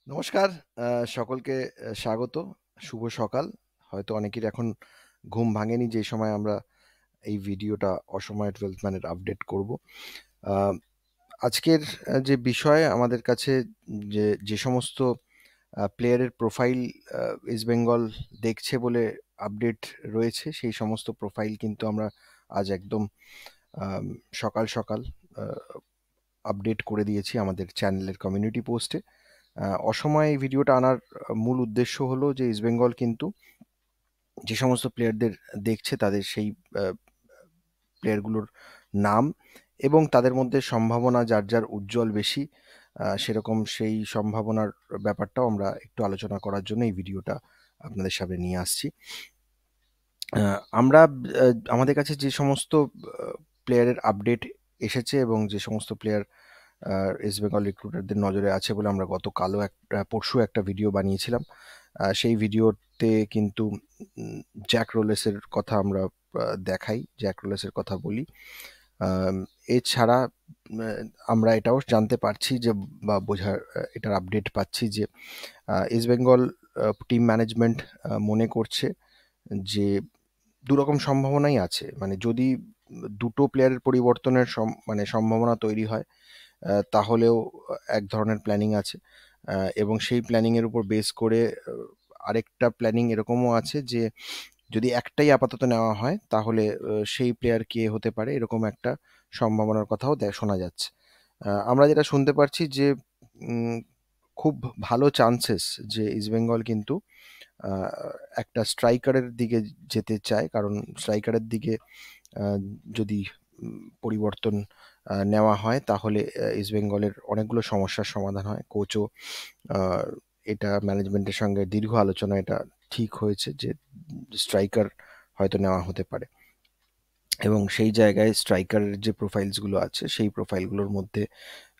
নমস্কার। সকলকে স্বাগত। শুভ সকাল। হয়তো অনেকেরই এখন ঘুম ভাঙেনি যে সময় আমরা এই ভিডিওটা অসময়ে 12th ম্যানের আপডেট করব। আ আজকের যে বিষয় আমাদের কাছে যে সমস্ত প্লেয়ারের প্রোফাইল ইস্ট বেঙ্গল দেখছে বলে আপডেট রয়েছে, সেই সমস্ত প্রোফাইল কিন্তু আমরা আজ একদম আম সকাল আ আপডেট করে দিয়েছি আমাদের চ্যানেলের কমিউনিটি পোস্টে। অসময়ে এই ভিডিওটা আনার মূল উদ্দেশ্য হলো যে ইস্ট বেঙ্গল কিন্তু যে সমস্ত প্লেয়ারদের দেখছে তাদের সেই প্লেয়ারগুলোর নাম এবং তাদের মধ্যে সম্ভাবনা যার উজ্জ্বল বেশি, সেরকম সেই সম্ভাবনার ব্যাপারটাও আমরা একটু আলোচনা করার জন্য এই ভিডিওটা আপনাদের সামনে নিয়ে আসছি। আমরা আমাদের কাছে যে সমস্ত প্লেয়ারের আপডেট এসেছে এবং যে সমস্ত প্লেয়ার ইস্ট বেঙ্গল রিক্রুটারদের নজরে আছে বলে আমরা পরশু একটা ভিডিও বানিয়েছিলাম। সেই ভিডিওতে কিন্তু জ্যাক রোলেসের কথা আমরা দেখাই, জ্যাক রোলেসের কথা বলি। এছাড়া আমরা এটাও জানতে পারছি যে বা বোঝার এটার আপডেট পাচ্ছি যে ইস্ট বেঙ্গল টিম ম্যানেজমেন্ট মনে করছে যে দুরকম সম্ভাবনাই আছে। মানে যদি দুটো প্লেয়ারের পরিবর্তনের সম্ভাবনা তৈরি হয়, তাহলেও এক ধরনের প্ল্যানিং আছে। এবং সেই প্ল্যানিংয়ের উপর বেস করে আরেকটা প্ল্যানিং এরকমও আছে যে যদি একটাই আপাতত নেওয়া হয় তাহলে সেই প্লেয়ার কে হতে পারে, এরকম একটা সম্ভাবনার কথাও শোনা যাচ্ছে। আমরা যেটা শুনতে পারছি যে উম, খুব ভালো চান্সেস যে ইস্টবেঙ্গল কিন্তু আহ, একটা স্ট্রাইকারের দিকে যেতে চায়, কারণ স্ট্রাইকারের দিকে আহ, যদি পরিবর্তন নেওয়া হয় তাহলে ইস্টবেঙ্গলের অনেকগুলো সমস্যার সমাধান হয়। কোচও এটা ম্যানেজমেন্টের সঙ্গে দীর্ঘ আলোচনা এটা ঠিক হয়েছে যে স্ট্রাইকার হয়তো নেওয়া হতে পারে এবং সেই জায়গায় স্ট্রাইকারের যে প্রোফাইলসগুলো আছে সেই প্রোফাইলগুলোর মধ্যে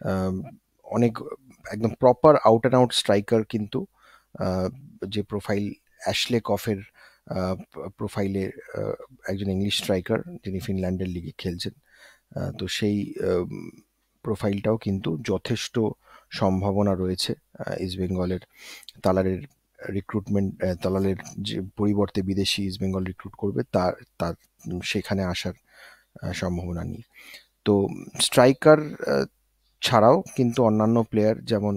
আম, অনেক একদম proper out and out striker কিন্তু আহ, যে প্রোফাইল অ্যাশলে কফের প্রোফাইলে একজন ইংলিশ স্ট্রাইকার যিনি ফিনল্যান্ডের লিগে খেলছেন। তো সেই প্রোফাইলটাও কিন্তু যথেষ্ট সম্ভাবনা রয়েছে ইস্টবেঙ্গলের তালারের রিক্রুটমেন্ট, তালালের যে পরিবর্তে বিদেশি ইস্টবেঙ্গল রিক্রুট করবে তার তার সেখানে আসার সম্ভাবনা নেই। তো স্ট্রাইকার ছাড়াও কিন্তু অন্যান্য প্লেয়ার যেমন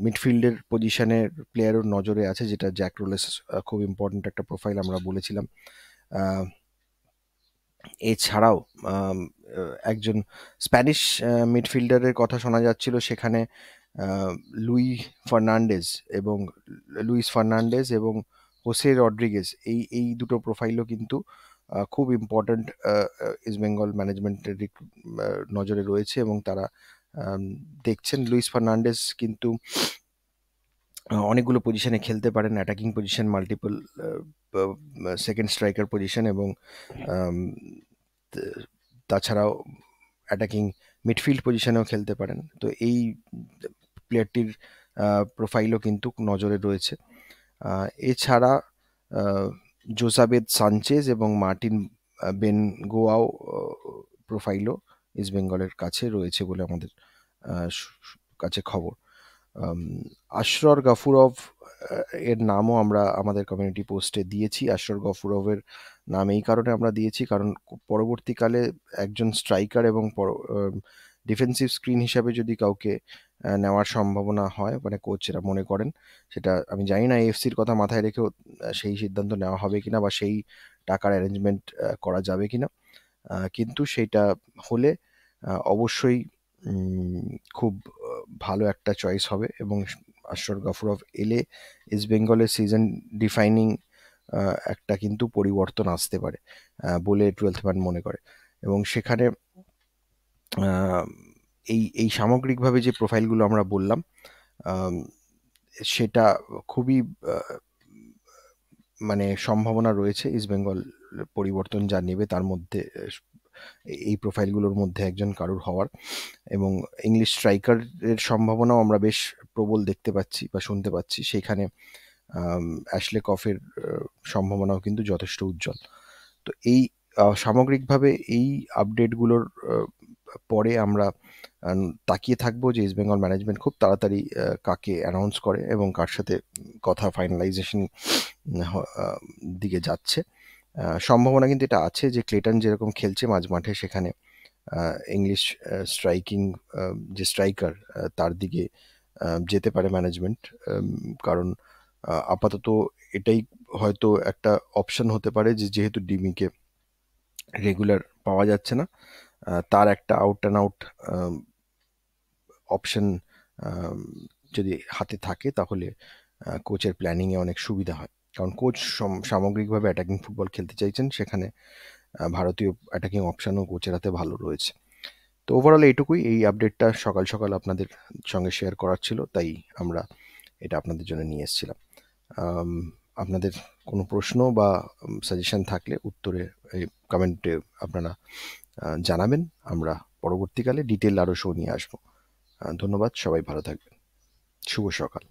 মিডফিল্ডের পজিশনের প্লেয়ারও নজরে আছে, যেটা জ্যাক রোলেস খুব ইম্পর্ট্যান্ট একটা প্রোফাইল আমরা বলেছিলাম। আহ, এছাড়াও আম, একজন স্প্যানিশ মিডফিল্ডারের কথা শোনা যাচ্ছিল, সেখানে আহ, লুই ফার্নান্ডেজ এবং লুইস ফার্নান্ডেজ এবং হোসে রড্রিগেজ, এই দুটো প্রোফাইলও কিন্তু খুব ইম্পর্ট্যান্ট ইস্ট বেঙ্গল ম্যানেজমেন্টের নজরে রয়েছে এবং তারা আম, দেখছেন। লুইস ফার্নান্ডেজ কিন্তু অনেকগুলো পজিশনে খেলতে পারেন, attacking position, multiple second striker position এবং আম, ত- তাছাড়াও অ্যাটাকিং মিডফিল্ড পজিশনেও খেলতে পারেন। তো এই প্লেয়ারটির প্রোফাইলও কিন্তু নজরে রয়েছে। এছাড়া আহ, জোসাবেদ সানচেজ এবং মার্টিন বেনগোয়াও প্রোফাইলও ইস্ট বেঙ্গলের কাছে রয়েছে বলে আমাদের কাছে খবর। আম, আশরর গাফুরভ এর নামও আমরা আমাদের কমিউনিটি পোস্টে দিয়েছি। আশরর গফুরভের নাম এই কারণে আমরা দিয়েছি কারণ পরবর্তীকালে একজন স্ট্রাইকার এবং ডিফেন্সিভ স্ক্রিন হিসাবে যদি কাউকে নেওয়ার সম্ভাবনা হয়, মানে কোচরা মনে করেন, সেটা আমি জানি না এএফসির কথা মাথায় রেখেও সেই সিদ্ধান্ত নেওয়া হবে কিনা বা সেই টাকার অ্যারেঞ্জমেন্ট করা যাবে কিনা। কিন্তু সেইটা হলে অবশ্যই খুব ভালো একটা চয়েস হবে এবং আশরফ গাফুরভ এলে ইস্ট বেঙ্গলের সিজন ডিফাইনিং একটা কিন্তু পরিবর্তন আসতে পারে বলে 12th ম্যান মনে করে। এবং সেখানে আহ, এই সামগ্রিকভাবে যে প্রোফাইলগুলো আমরা বললাম, আম, সেটা খুবই আহ, মানে সম্ভাবনা রয়েছে ইস্ট বেঙ্গল পরিবর্তন যা নেবে তার মধ্যে এই প্রোফাইলগুলোর মধ্যে একজন কারুর হওয়ার। এবং ইংলিশ স্ট্রাইকারের সম্ভাবনাও আমরা বেশ প্রবল দেখতে পাচ্ছি বা শুনতে পাচ্ছি, সেখানে অ্যাশলে কফের সম্ভাবনাও কিন্তু যথেষ্ট উজ্জ্বল। তো এই সামগ্রিকভাবে এই আপডেটগুলোর পরে আমরা তাকিয়ে থাকবো যে ইস্ট বেঙ্গল ম্যানেজমেন্ট খুব তাড়াতাড়ি কাকে অ্যানাউন্স করে এবং কার সাথে কথা ফাইনালাইজেশন দিকে যাচ্ছে। সম্ভাবনা কিন্তু এটা আছে যে ক্লেটন যেরকম খেলছে মাঝ মাঠে, সেখানে ইংলিশ স্ট্রাইকিং যে স্ট্রাইকার তার দিকে যেতে পারে ম্যানেজমেন্ট। কারণ আপাতত এটাই হয়তো একটা অপশন হতে পারে যে যেহেতু ডিমিকে রেগুলার পাওয়া যাচ্ছে না, তার একটা আউট অ্যান্ড আউট অপশন যদি হাতে থাকে তাহলে কোচের প্ল্যানিংয়ে অনেক সুবিধা হয়। কারণ কোচ সামগ্রিকভাবে অ্যাটাকিং ফুটবল খেলতে চাইছেন, সেখানে ভারতীয় অ্যাটাকিং অপশানও কোচের হাতে ভালো রয়েছে। তো ওভারঅল এইটুকুই, এই আপডেটটা সকাল সকাল আপনাদের সঙ্গে শেয়ার করার ছিল, তাই আমরা এটা আপনাদের জন্য নিয়ে এসেছিলাম। আপনাদের কোনো প্রশ্ন বা সাজেশন থাকলে উত্তরে কমেন্টে আপনারা জানাবেন। আমরা পরবর্তীকালে ডিটেল আরও শো নিয়ে আসবো। ধন্যবাদ, সবাই ভালো থাকবেন। শুভ সকাল।